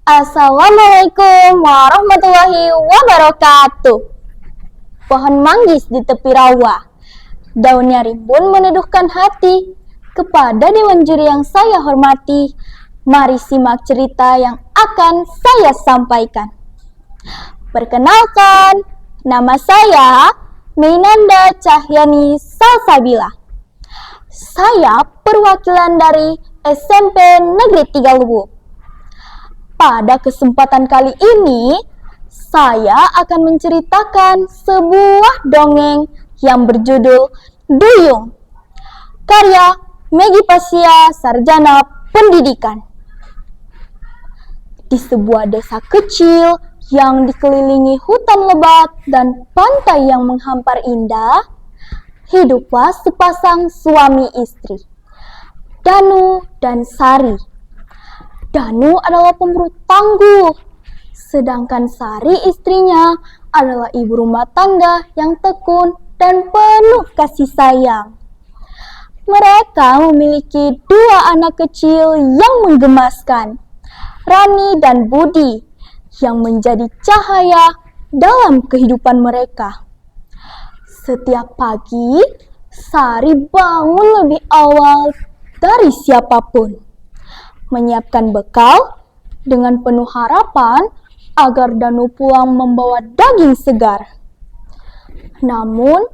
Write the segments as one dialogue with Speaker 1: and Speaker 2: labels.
Speaker 1: Assalamualaikum warahmatullahi wabarakatuh. Pohon manggis di tepi rawa, daunnya rimbun meneduhkan hati. Kepada dewan juri yang saya hormati, mari simak cerita yang akan saya sampaikan. Perkenalkan, nama saya Mainanda Cahyani Salsabila. Saya perwakilan dari SMP Negeri 3 Lubuk. Pada kesempatan kali ini, saya akan menceritakan sebuah dongeng yang berjudul Duyung, karya Megi Pasya, Sarjana Pendidikan. Di sebuah desa kecil yang dikelilingi hutan lebat dan pantai yang menghampar indah, hiduplah sepasang suami istri, Danu dan Sari. Danu adalah pemburu tangguh, sedangkan Sari istrinya adalah ibu rumah tangga yang tekun dan penuh kasih sayang. Mereka memiliki 2 anak kecil yang menggemaskan, Rani dan Budi, yang menjadi cahaya dalam kehidupan mereka. Setiap pagi, Sari bangun lebih awal dari siapapun, menyiapkan bekal dengan penuh harapan agar Danu pulang membawa daging segar. Namun,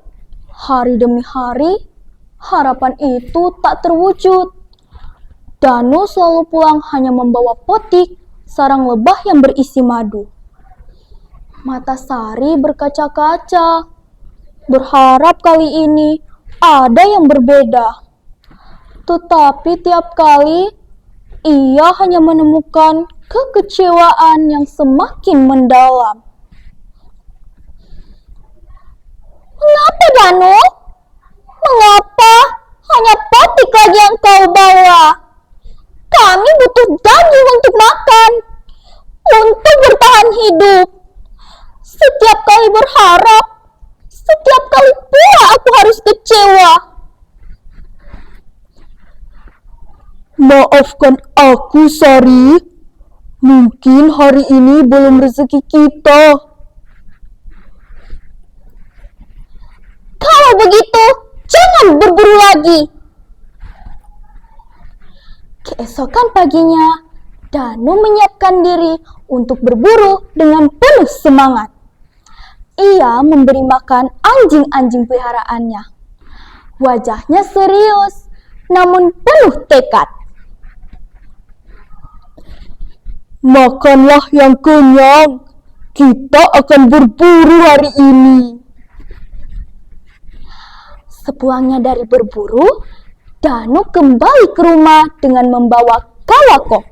Speaker 1: hari demi hari, harapan itu tak terwujud. Danu selalu pulang hanya membawa potik sarang lebah yang berisi madu. Mata Sari berkaca-kaca, berharap kali ini ada yang berbeda. Tetapi tiap kali, ia hanya menemukan kekecewaan yang semakin mendalam. Mengapa, Danu? Mengapa hanya potik lagi yang kau bawa? Kami butuh daging untuk makan, untuk bertahan hidup. Setiap kali berharap, setiap kali pula aku harus kecewa.
Speaker 2: Maafkan aku, Sari. Mungkin hari ini belum rezeki kita.
Speaker 1: Kalau begitu, jangan berburu lagi. Keesokan paginya, Danu menyiapkan diri untuk berburu dengan penuh semangat. Ia memberi makan anjing-anjing peliharaannya. Wajahnya serius, namun penuh tekad.
Speaker 2: Makanlah yang kenyang. Kita akan berburu hari ini.
Speaker 1: Sepulangnya dari berburu, Danu kembali ke rumah dengan membawa kawako,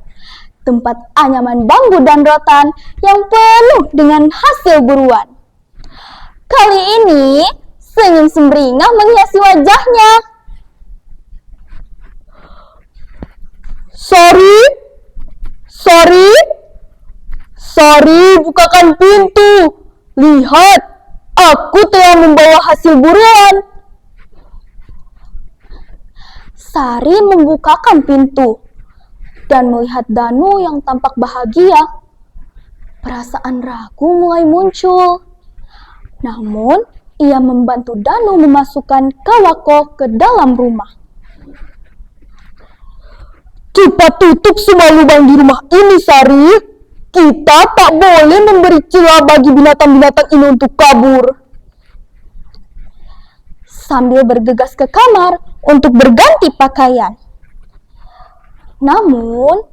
Speaker 1: tempat anyaman bambu dan rotan yang penuh dengan hasil buruan. Kali ini, senyum sumringah menghiasi wajahnya.
Speaker 2: Sari, Sari, Sari, bukakan pintu. Lihat, aku telah membawa hasil buruan.
Speaker 1: Sari membukakan pintu dan melihat Danu yang tampak bahagia. Perasaan ragu mulai muncul. Namun, ia membantu Danu memasukkan kawako ke dalam rumah.
Speaker 2: Cepat tutup semua lubang di rumah ini, Sari. Kita tak boleh memberi celah bagi binatang-binatang ini untuk kabur.
Speaker 1: Sambil bergegas ke kamar untuk berganti pakaian. Namun,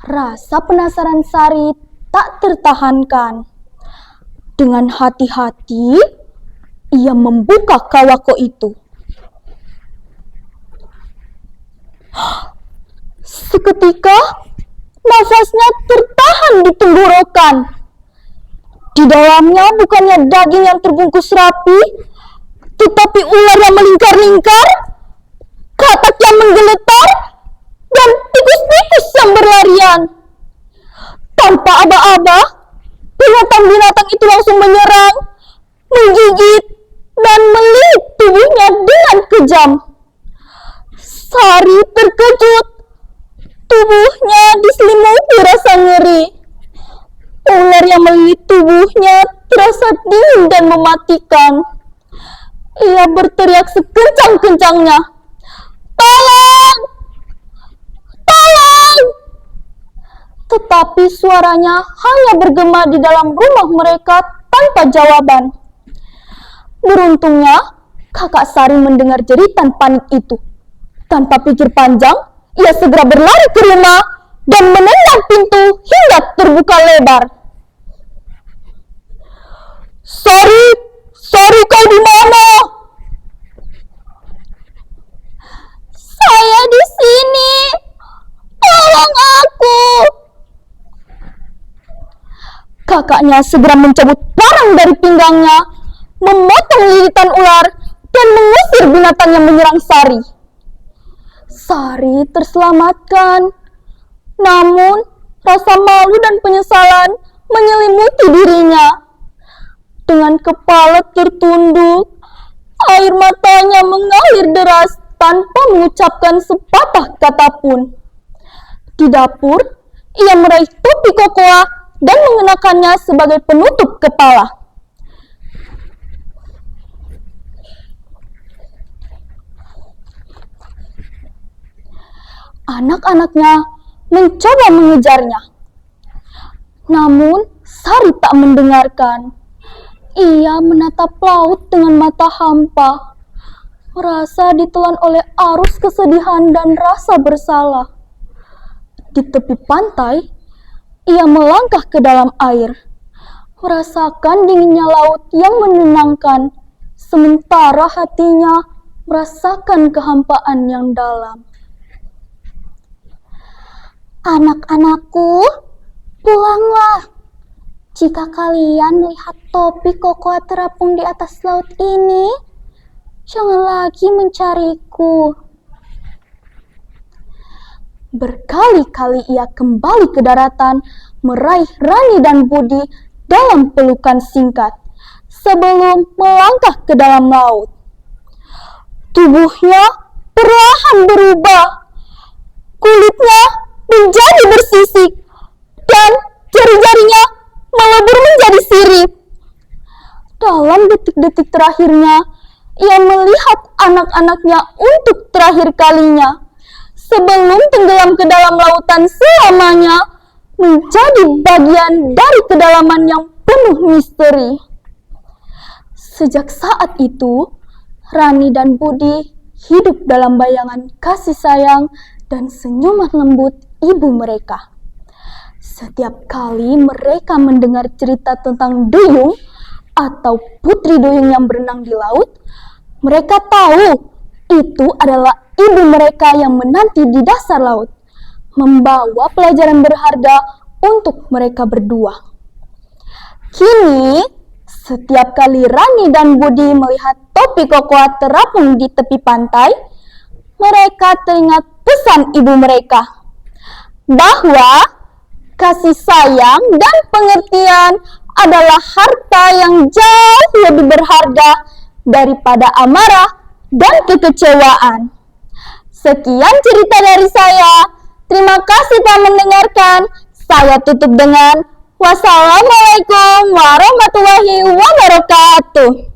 Speaker 1: rasa penasaran Sari tak tertahankan. Dengan hati-hati, ia membuka kawako itu. Seketika, nafasnya tertahan di tenggorokan. Di dalamnya bukannya daging yang terbungkus rapi, tetapi ular yang melingkar-lingkar, katak yang menggeletar, dan tikus-tikus yang berlarian. Tanpa aba-aba, binatang-binatang itu langsung menyerang, menggigit, dan melilit tubuhnya dengan kejam. Sari terkejut. Tubuhnya diselimuti rasa ngeri. yang melilit tubuhnya terasa dingin dan mematikan. Ia berteriak sekencang-kencangnya, "Tolong! Tolong!" Tetapi suaranya hanya bergema di dalam rumah mereka tanpa jawaban. Beruntungnya, Kakak Sari mendengar jeritan panik itu. Tanpa pikir panjang, ia segera berlari ke rumah dan menendang pintu hingga terbuka lebar.
Speaker 2: Sari kau di mana?"
Speaker 1: "Saya di sini. Tolong aku." Kakaknya segera mencabut parang dari pinggangnya, memotong lilitan ular, dan mengusir binatang yang menyerang Sari. Sari terselamatkan. Namun, rasa malu dan penyesalan menyelimuti dirinya. Dengan kepala tertunduk, air matanya mengalir deras tanpa mengucapkan sepatah kata pun. Di dapur, ia meraih topi kokoa dan mengenakannya sebagai penutup kepala. Anak-anaknya mencoba mengejarnya. Namun, Sari tak mendengarkan. Ia menatap laut dengan mata hampa, merasa ditelan oleh arus kesedihan dan rasa bersalah. Di tepi pantai, ia melangkah ke dalam air, merasakan dinginnya laut yang menenangkan, sementara hatinya merasakan kehampaan yang dalam. "Anak-anakku, pulanglah. Jika kalian melihat topi kokoa terapung di atas laut ini, jangan lagi mencariku." Berkali-kali ia kembali ke daratan, meraih Rani dan Budi dalam pelukan singkat, sebelum melangkah ke dalam laut. Tubuhnya perlahan berubah. Kulitnya menjadi bersisik, dan jari-jarinya melebur menjadi sirip. Dalam detik-detik terakhirnya, ia melihat anak-anaknya untuk terakhir kalinya, sebelum tenggelam ke dalam lautan selamanya, menjadi bagian dari kedalaman yang penuh misteri. Sejak saat itu, Rani dan Budi hidup dalam bayangan kasih sayang dan senyuman lembut ibu mereka. Setiap kali mereka mendengar cerita tentang duyung atau putri duyung yang berenang di laut, mereka tahu itu adalah ibu mereka yang menanti di dasar laut, membawa pelajaran berharga untuk mereka berdua. Kini, setiap kali Rani dan Budi melihat topi kokoa terapung di tepi pantai, mereka teringat pesan ibu mereka, bahwa kasih sayang dan pengertian adalah harta yang jauh lebih berharga daripada amarah dan kekecewaan. Sekian cerita dari saya. Terima kasih telah mendengarkan. Saya tutup dengan wassalamualaikum warahmatullahi wabarakatuh.